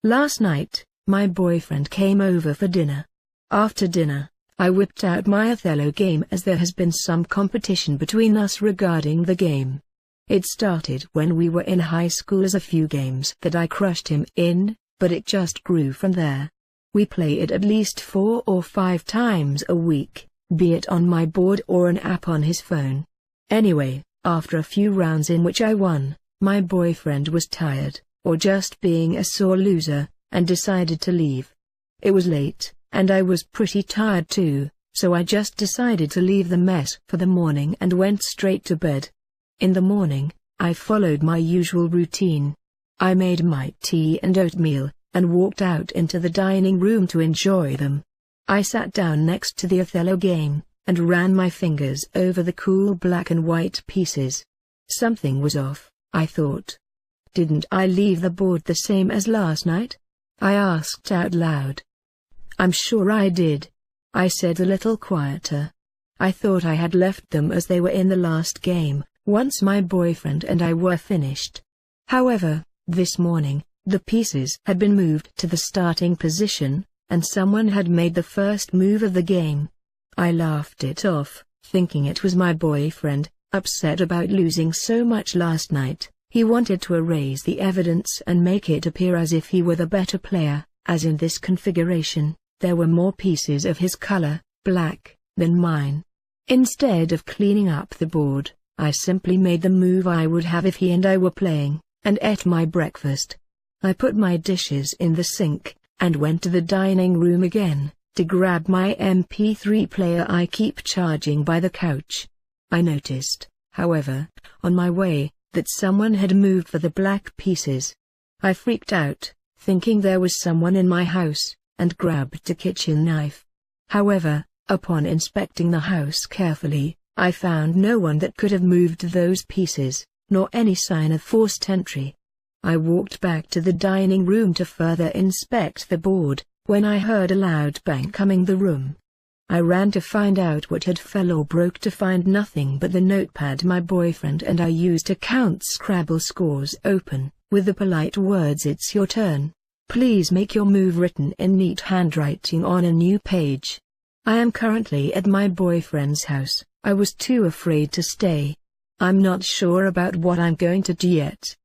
Last night, my boyfriend came over for dinner. After dinner, I whipped out my Othello game as there has been some competition between us regarding the game. It started when we were in high school as a few games that I crushed him in, but it just grew from there. We play it at least 4 or 5 times a week, be it on my board or an app on his phone. Anyway, after a few rounds in which I won, my boyfriend was tired, or just being a sore loser, and decided to leave. It was late, and I was pretty tired too, so I just decided to leave the mess for the morning and went straight to bed. In the morning, I followed my usual routine. I made my tea and oatmeal, and walked out into the dining room to enjoy them. I sat down next to the Othello game, and ran my fingers over the cool black and white pieces. Something was off, I thought. Didn't I leave the board the same as last night? I asked out loud. I'm sure I did, I said a little quieter. I thought I had left them as they were in the last game, once my boyfriend and I were finished. However, this morning, the pieces had been moved to the starting position, and someone had made the first move of the game. I laughed it off, thinking it was my boyfriend, upset about losing so much last night. He wanted to erase the evidence and make it appear as if he were the better player, as in this configuration, there were more pieces of his color, black, than mine. Instead of cleaning up the board, I simply made the move I would have if he and I were playing, and ate my breakfast. I put my dishes in the sink, and went to the dining room again, to grab my MP3 player I keep charging by the couch. I noticed, however, on my way, that someone had moved for the black pieces. I freaked out, thinking there was someone in my house, and grabbed a kitchen knife. However, upon inspecting the house carefully, I found no one that could have moved those pieces, nor any sign of forced entry. I walked back to the dining room to further inspect the board, when I heard a loud bang coming the room. I ran to find out what had fell or broke to find nothing but the notepad my boyfriend and I used to count Scrabble scores open, with the polite words "It's your turn. Please make your move" written in neat handwriting on a new page. I am currently at my boyfriend's house. I was too afraid to stay. I'm not sure about what I'm going to do yet.